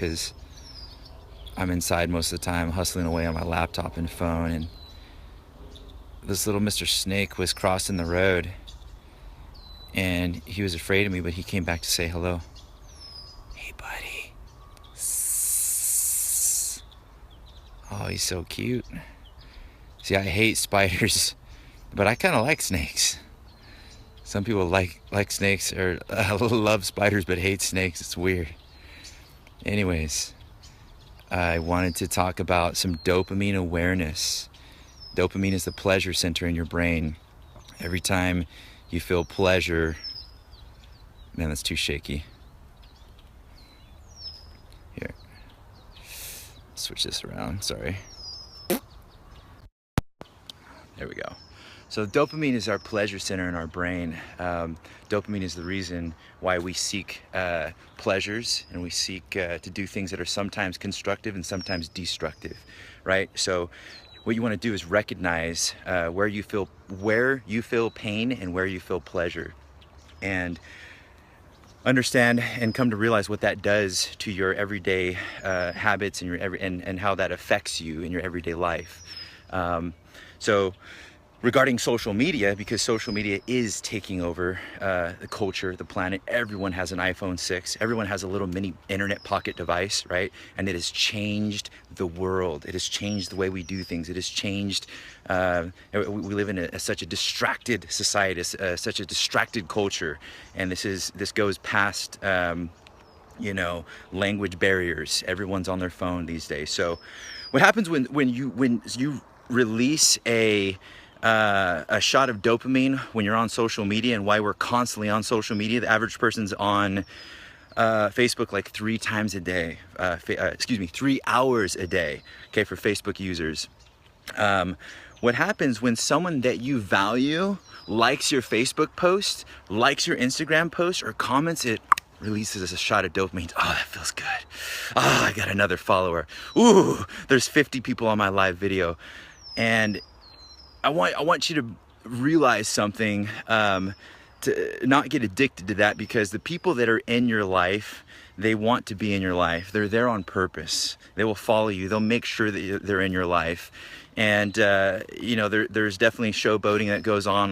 because I'm inside most of the time, hustling away on my laptop and phone, and this little Mr. Snake was crossing the road, and he was afraid of me, but he came back to say hello. Hey, buddy. Oh, he's so cute. See, I hate spiders, but I kind of like snakes. Some people like snakes, or love spiders but hate snakes. It's weird. Anyways, I wanted to talk about some dopamine awareness. Dopamine is the pleasure center in your brain. Every time you feel pleasure, man, that's too shaky. Here, switch this around, sorry. There we go. So dopamine is our pleasure center in our brain. Dopamine is the reason why we seek pleasures, and we seek to do things that are sometimes constructive and sometimes destructive, right? So what you want to do is recognize where you feel pain and where you feel pleasure, and understand and come to realize what that does to your everyday habits and and how that affects you in your everyday life. So regarding social media, because social media is taking over the culture, the planet. Everyone has an iPhone 6. Everyone has a little mini internet pocket device, right? And it has changed the world. It has changed the way we do things. It has changed, we live in such a distracted society, such a distracted culture. And this goes past, language barriers. Everyone's on their phone these days. So what happens when you release a shot of dopamine when you're on social media, and why we're constantly on social media? The average person's on Facebook like 3 times a day, 3 hours a day, okay, for Facebook users. What happens when someone that you value likes your Facebook post, likes your Instagram post, or comments, it releases a shot of dopamine. Oh, that feels good. Oh, I got another follower. Ooh, there's 50 people on my live video. And I want you to realize something, to not get addicted to that, because the people that are in your life, they want to be in your life. They're there on purpose. They will follow you. They'll make sure that they're in your life. And there's definitely showboating that goes on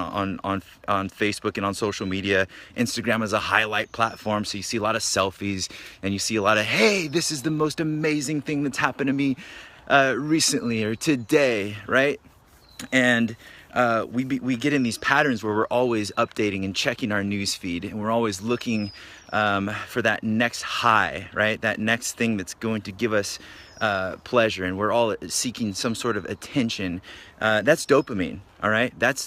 Facebook and on social media. Instagram is a highlight platform, so you see a lot of selfies, and you see a lot of, hey, this is the most amazing thing that's happened to me recently or today, right? And we get in these patterns where we're always updating and checking our news feed, and we're always looking for that next high, right? That next thing that's going to give us pleasure, and we're all seeking some sort of attention. That's dopamine, all right? That's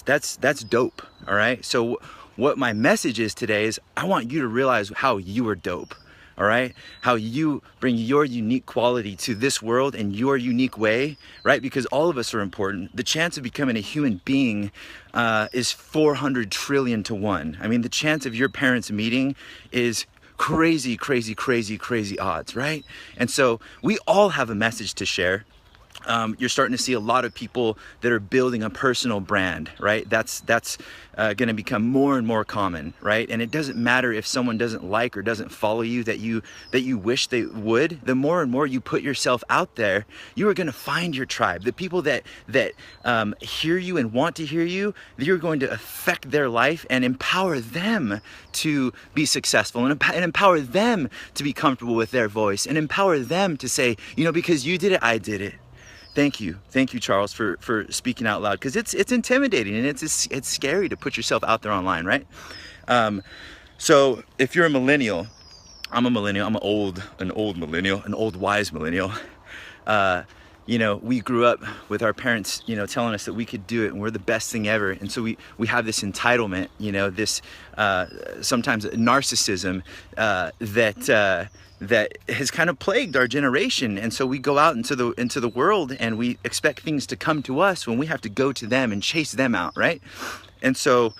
dope, all right? So what my message is today is, I want you to realize how you are dope. All right, how you bring your unique quality to this world in your unique way, right? Because all of us are important. The chance of becoming a human being is 400 trillion to 1. I mean, the chance of your parents meeting is crazy, crazy, crazy, crazy odds, right? And so we all have a message to share. You're starting to see a lot of people that are building a personal brand, right? That's going to become more and more common, right? And it doesn't matter if someone doesn't like or doesn't follow you that you wish they would. The more and more you put yourself out there, you are going to find your tribe. The people that hear you and want to hear you, you're going to affect their life and empower them to be successful, and empower them to be comfortable with their voice, and empower them to say, because you did it, I did it. Thank you, Charles, for speaking out loud, because it's intimidating, and it's scary to put yourself out there online, right? So if you're a millennial, I'm a millennial. I'm an old millennial, an old wise millennial. We grew up with our parents, telling us that we could do it and we're the best thing ever. And so we have this entitlement, this sometimes narcissism that has kind of plagued our generation. And so we go out into the world and we expect things to come to us when we have to go to them and chase them out, right? And so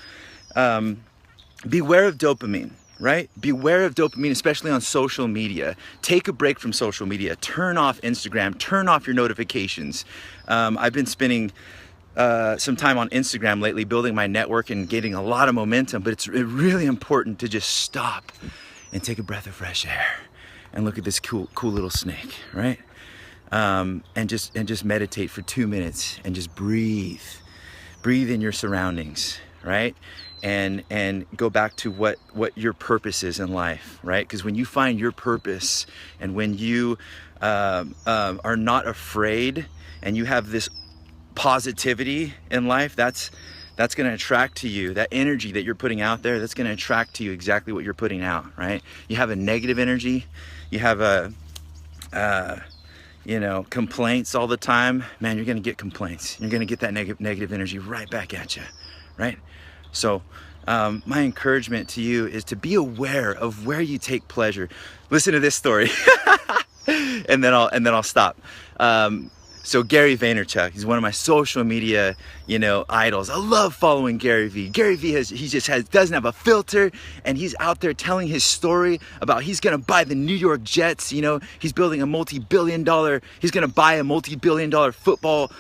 beware of dopamine. Right? Beware of dopamine, especially on social media. Take a break from social media. Turn off Instagram. Turn off your notifications. I've been spending some time on Instagram lately, building my network and getting a lot of momentum, but it's really important to just stop and take a breath of fresh air. and look at this cool little snake, right? And just meditate for 2 minutes and just breathe in your surroundings, right? And go back to what your purpose is in life, right? Because when you find your purpose, and when you are not afraid, and you have this positivity in life, that's going to attract to you that energy that you're putting out there. That's going to attract to you exactly what you're putting out, right? You have a negative energy, you have a complaints all the time, man, you're going to get complaints. You're going to get that negative energy right back at you, right? So my encouragement to you is to be aware of where you take pleasure. Listen to this story and then I'll stop. So Gary Vaynerchuk, he's one of my social media, idols. I love following Gary V. Gary V doesn't have a filter, and he's out there telling his story about he's gonna buy the New York Jets. He's building a he's gonna buy a multi-billion-dollar football,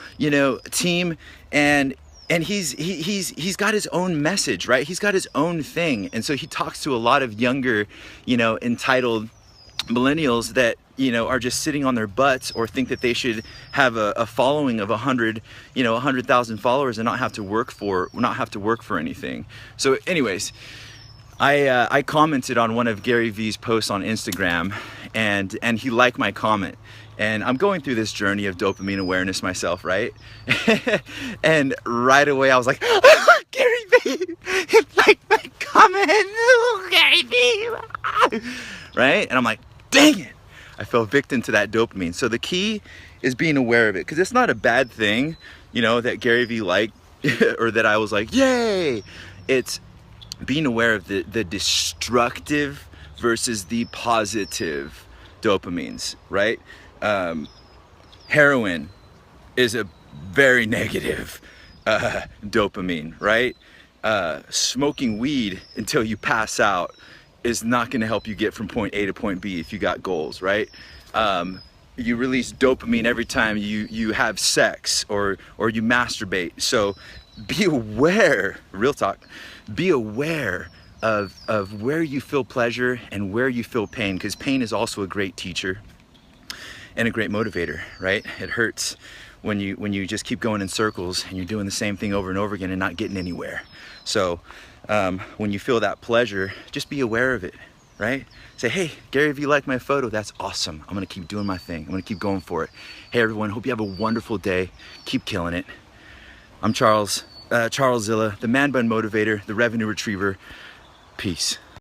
team, and he's got his own message, right? He's got his own thing, and so he talks to a lot of younger, entitled millennials that are just sitting on their butts, or think that they should have a following of 100,000 followers and not have to work for anything. So anyways, I commented on one of Gary V's posts on Instagram, and he liked my comment. And I'm going through this journey of dopamine awareness myself, right? And right away I was like, Gary V, he liked my comment, Gary V, right? And I'm like, dang it, I fell victim to that dopamine. So the key is being aware of it, because it's not a bad thing, that Gary V liked or that I was like, yay. It's being aware of the destructive versus the positive dopamines, right? Heroin is a very negative dopamine, right? Smoking weed until you pass out is not going to help you get from point A to point B if you got goals, right? You release dopamine every time you have sex or you masturbate. So be aware, real talk, be aware of where you feel pleasure and where you feel pain, because pain is also a great teacher and a great motivator, right? It hurts when you just keep going in circles and you're doing the same thing over and over again and not getting anywhere. So when you feel that pleasure, just be aware of it, right? Say, hey, Gary, if you like my photo, that's awesome. I'm gonna keep doing my thing. I'm gonna keep going for it. Hey everyone, hope you have a wonderful day. Keep killing it. I'm Charles Zilla, the Man Bun Motivator, the Revenue Retriever. Peace.